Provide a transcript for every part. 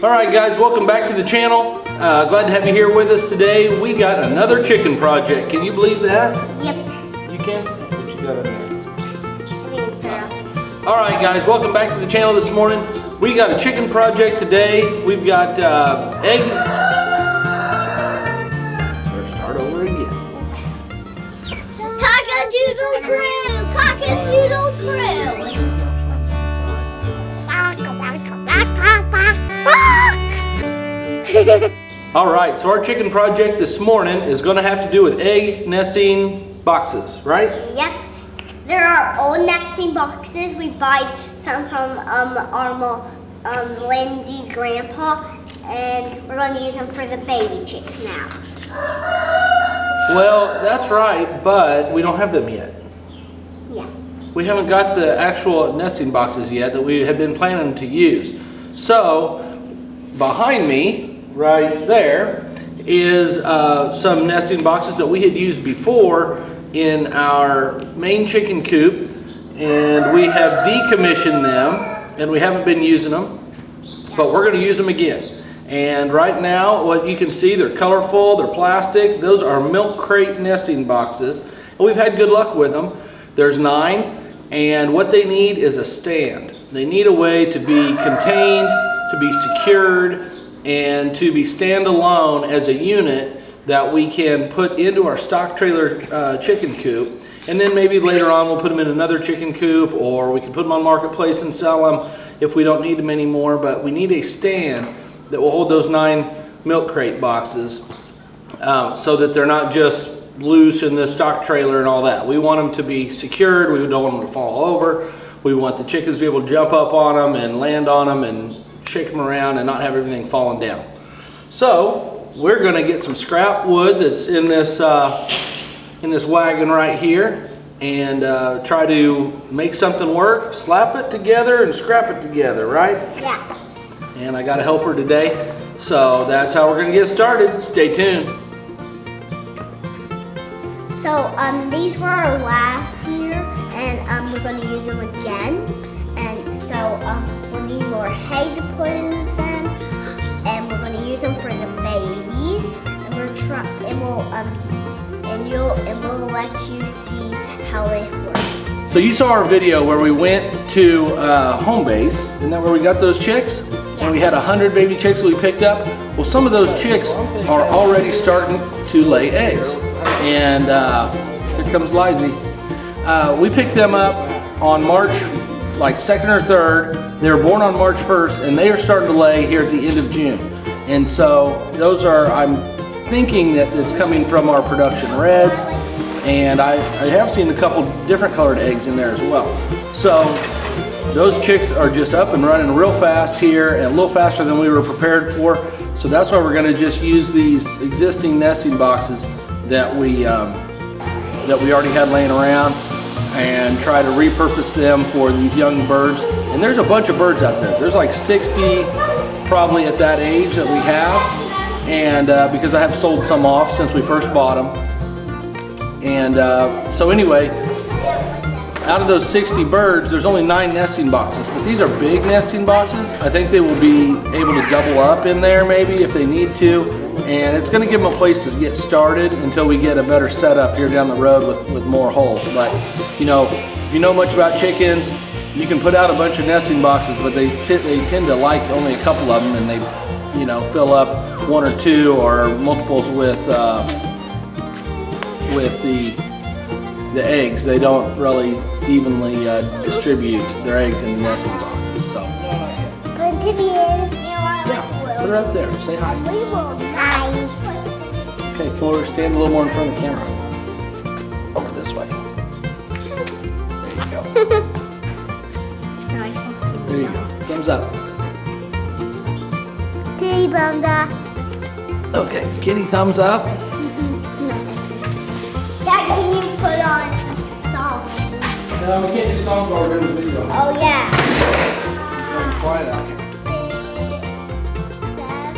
Alright guys, welcome back to the channel. Glad to have you here with us today. We got another chicken project. Can you believe that? Yep. You can? What you got in there? Syrup. Alright guys, welcome back to the channel this morning. We got a chicken project today. We've got egg. Let's start over again. Cockadoodle Crew! Cockadoodle Crew! Alright, so our chicken project this morning is going to have to do with egg nesting boxes, right? Yep. There are old nesting boxes. We buy some from Lindsay's grandpa, and we're going to use them for the baby chicks now. Well, that's right, but we don't have them yet. Yeah. We haven't got the actual nesting boxes yet that we had been planning to use. So, behind me, right there, is some nesting boxes that we had used before in our main chicken coop, and we have decommissioned them, and we haven't been using them, but we're going to use them again. And right now, what you can see, they're colorful, they're plastic. Those are milk crate nesting boxes, and we've had good luck with them. There's 9, and what they need is a stand. They need a way to be contained, to be secured, and to be standalone as a unit that we can put into our stock trailer chicken coop. And then maybe later on we'll put them in another chicken coop, or we can put them on Marketplace and sell them if we don't need them anymore. But we need a stand that will hold those 9 milk crate boxes so that they're not just loose in the stock trailer and all that. We want them to be secured. We don't want them to fall over. We want the chickens to be able to jump up on them and land on them and shake them around and not have everything falling down. So we're going to get some scrap wood that's in this wagon right here and try to make something work, slap it together and scrap it together, right? Yeah. And I got a helper today, so that's how we're going to get started. Stay tuned. So these were our last year, and we're going to use them again. And so we'll need more hay to put in them, and we're going to use them for the babies. And we'll let you see how it works. So you saw our video where we went to home base. Isn't that where we got those chicks? And we had 100 baby chicks that we picked up. Well, some of those chicks are already starting to lay eggs. And here comes Lizzie. We picked them up on March, like 2nd or 3rd. They were born on March 1st, and they are starting to lay here at the end of June. And so those are, I'm thinking that it's coming from our production reds. And I have seen a couple different colored eggs in there as well. So those chicks are just up and running real fast here, and a little faster than we were prepared for. So that's why we're going to just use these existing nesting boxes that we already had laying around and try to repurpose them for these young birds. And there's a bunch of birds out there. There's like 60 probably at that age that we have, and because I have sold some off since we first bought them. And so anyway, out of those 60 birds, there's only 9 nesting boxes, but these are big nesting boxes. I think they will be able to double up in there maybe if they need to, and it's going to give them a place to get started until we get a better setup here down the road with more holes. But you know, if you know much about chickens, you can put out a bunch of nesting boxes, but they tend to like only a couple of them, and they fill up 1 or 2 or multiples with the eggs. They don't really evenly distribute their eggs in the nesting boxes. So Good to be in. yeah, put her up there. Say hi. We will. Hi. Okay, come over, stand a little more in front of the camera. Over this way. There you go. There you go. Thumbs up. Kitty thumbs up. Okay, kitty thumbs up. Dad, can you put on songs? No, we can't do songs while we're doing the video. Oh yeah. It's quiet out here. 6, 7,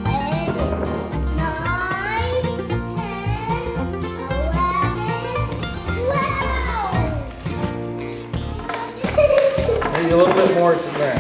8, 9, 10, 11, 12. Maybe a little bit more to that.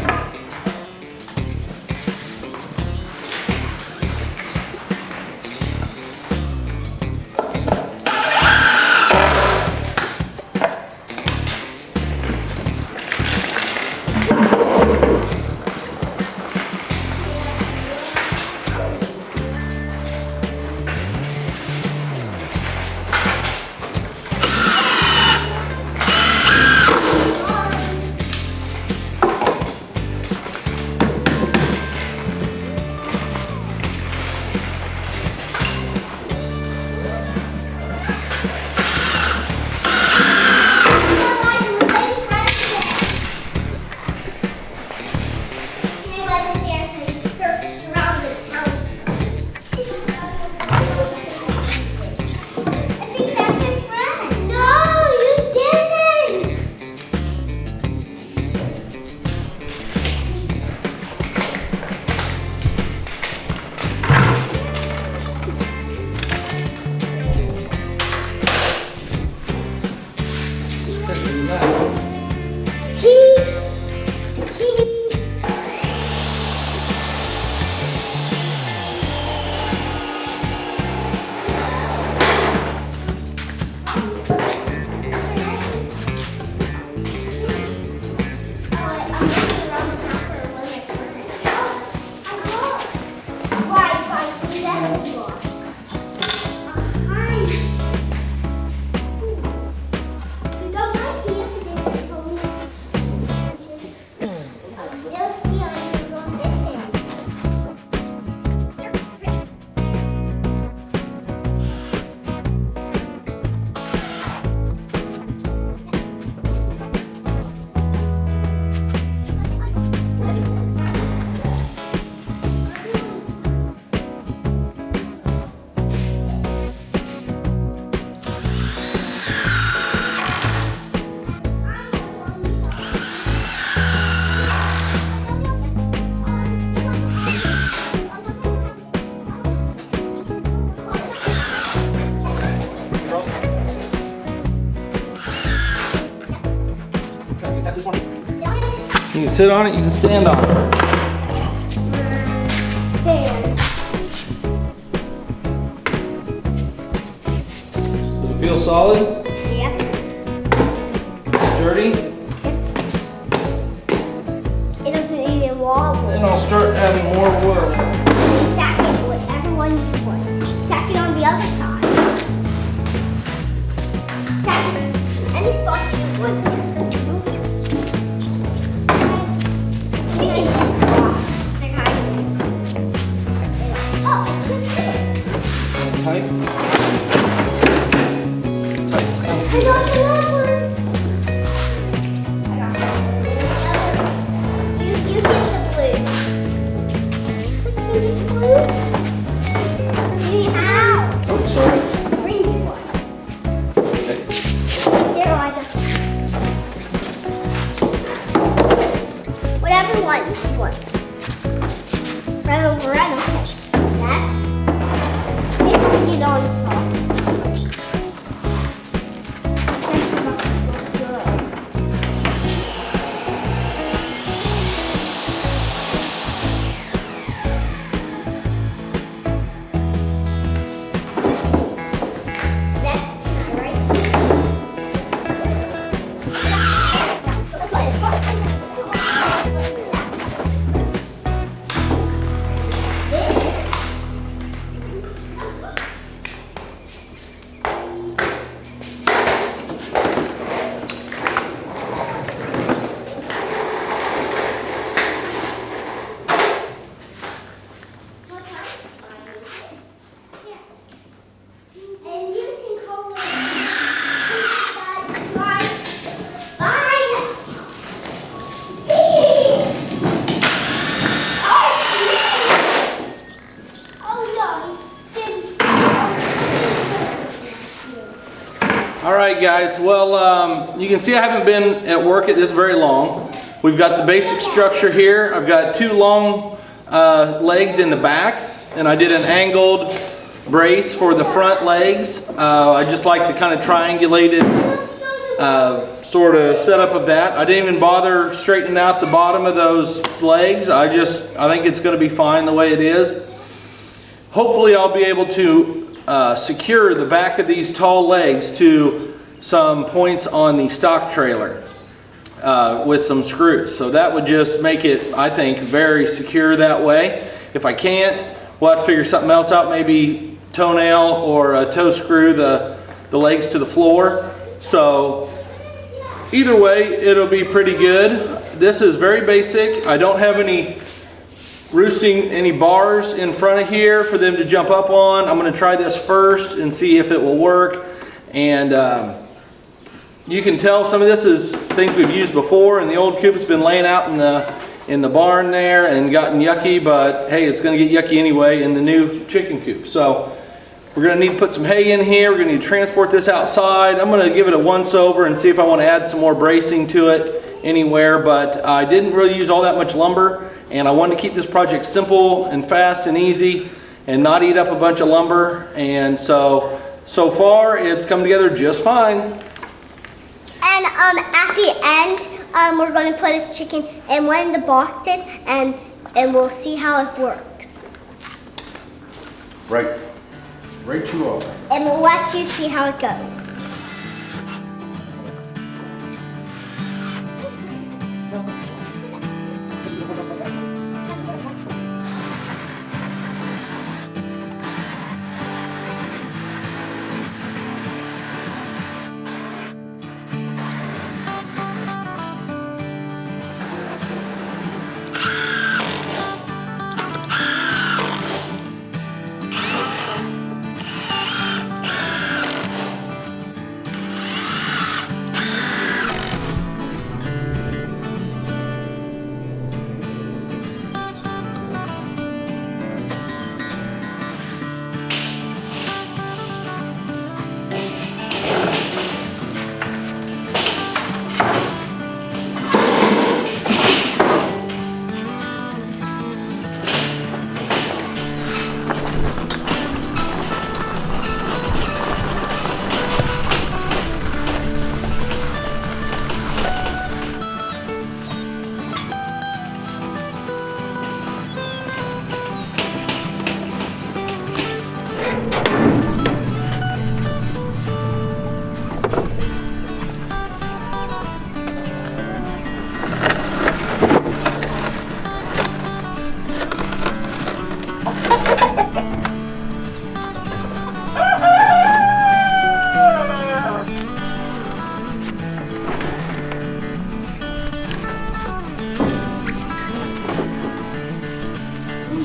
sit on it, you can stand on it. Stand. Does it feel solid? Yep. Sturdy? It doesn't even wobble. Then I'll start adding more wood. Stack it with everyone you want. Stack it on the other side. Stack it any spot you want. Maybe this spot. They're kind of this. Oh, I can fit it. Tight. I got another one. I got another. You get the blue. Blue? Ow! Oh, sorry. Green one. There, Liza. Whatever one you want. Red over red, okay. That. Maybe we'll get on the top. That's not good. That's right. And you can call me. Bye. Bye. All right, guys. Well, you can see I haven't been at work at this very long. We've got the basic structure here. I've got two long legs in the back, and I did an angled brace for the front legs. I just like the kind of triangulated sort of setup of that. I didn't even bother straightening out the bottom of those legs. I think it's going to be fine the way it is. Hopefully I'll be able to secure the back of these tall legs to some points on the stock trailer with some screws. So that would just make it, I think, very secure that way. If I can't, we'll have to figure something else out, maybe toenail or a toe screw the legs to the floor. So either way, it'll be pretty good. This is very basic. I don't have any bars in front of here for them to jump up on. I'm going to try this first and see if it will work. And you can tell some of this is things we've used before, and the old coop has been laying out in the barn there and gotten yucky, but hey, it's going to get yucky anyway in the new chicken coop. So we're going to need to put some hay in here. We're going to need to transport this outside. I'm going to give it a once over and see if I want to add some more bracing to it anywhere, but I didn't really use all that much lumber. And I wanted to keep this project simple and fast and easy and not eat up a bunch of lumber. And so far it's come together just fine. And at the end, we're going to put a chicken in one of the boxes and we'll see how it works. Right you are. And we'll let you see how it goes.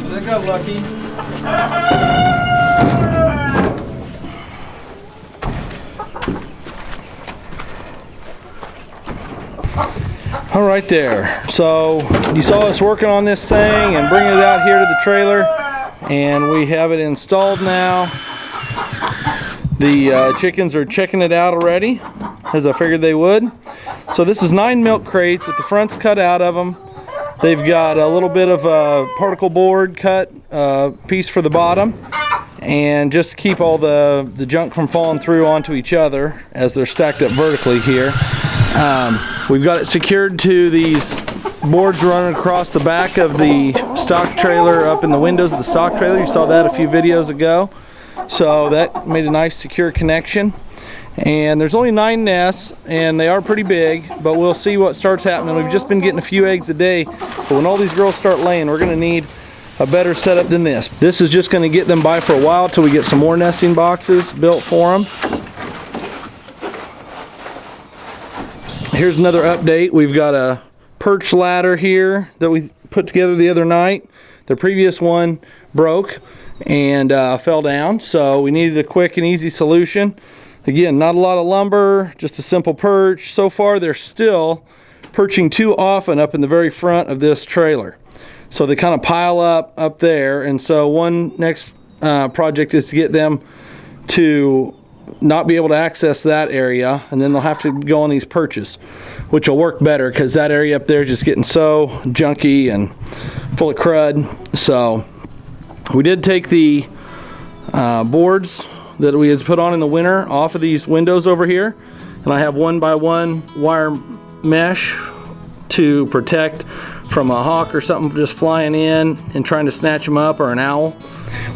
That got lucky. All right there. So you saw us working on this thing and bringing it out here to the trailer, and we have it installed now. The chickens are checking it out already, as I figured they would. So this is 9 milk crates with the fronts cut out of them. They've got a little bit of a particle board cut piece for the bottom, and just to keep all the junk from falling through onto each other as they're stacked up vertically here. We've got it secured to these boards running across the back of the stock trailer, up in the windows of the stock trailer. You saw that a few videos ago. So that made a nice secure connection. And there's only 9 nests, and they are pretty big, but we'll see what starts happening. We've just been getting a few eggs a day, but when all these girls start laying, we're gonna need a better setup than this. This is just gonna get them by for a while till we get some more nesting boxes built for them. Here's another update. We've got a perch ladder here that we put together the other night. The previous one broke and fell down, so we needed a quick and easy solution. Again, not a lot of lumber, just a simple perch. So far they're still perching too often up in the very front of this trailer, so they kind of pile up there. And so one next project is to get them to not be able to access that area, and then they'll have to go on these perches, which will work better because that area up there is just getting so junky and full of crud. So we did take the boards that we had put on in the winter off of these windows over here, and I have 1x1 wire mesh to protect from a hawk or something just flying in and trying to snatch them up, or an owl.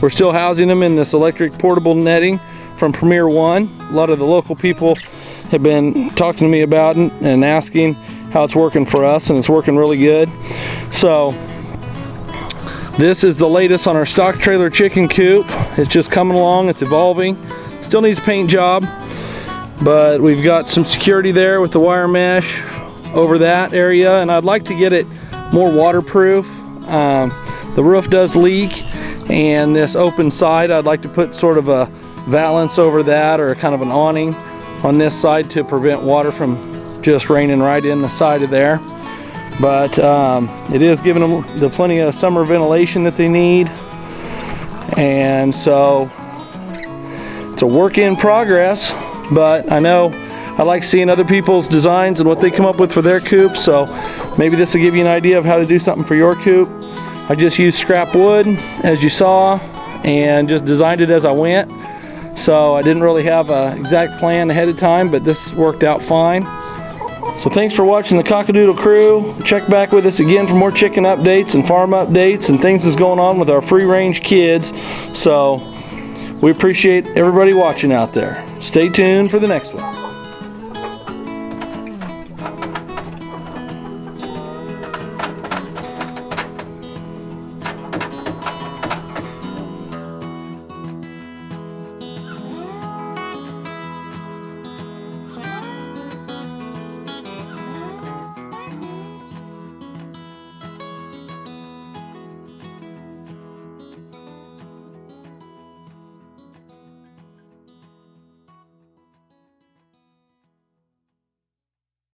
We're still housing them in this electric portable netting from Premier One. A lot of the local people have been talking to me about it and asking how it's working for us, and it's working really good. So this is the latest on our stock trailer chicken coop. It's just coming along, it's evolving. Still needs a paint job, but we've got some security there with the wire mesh over that area, and I'd like to get it more waterproof. The roof does leak, and this open side, I'd like to put sort of a valance over that, or kind of an awning on this side to prevent water from just raining right in the side of there. But it is giving them the plenty of summer ventilation that they need, and so it's a work in progress. But I know I like seeing other people's designs and what they come up with for their coop, so maybe this will give you an idea of how to do something for your coop. I just used scrap wood, as you saw, and just designed it as I went. So I didn't really have an exact plan ahead of time, but this worked out fine. So thanks for watching the Cockadoodle Crew. Check back with us again for more chicken updates and farm updates and things that's going on with our free range kids. So we appreciate everybody watching out there. Stay tuned for the next one.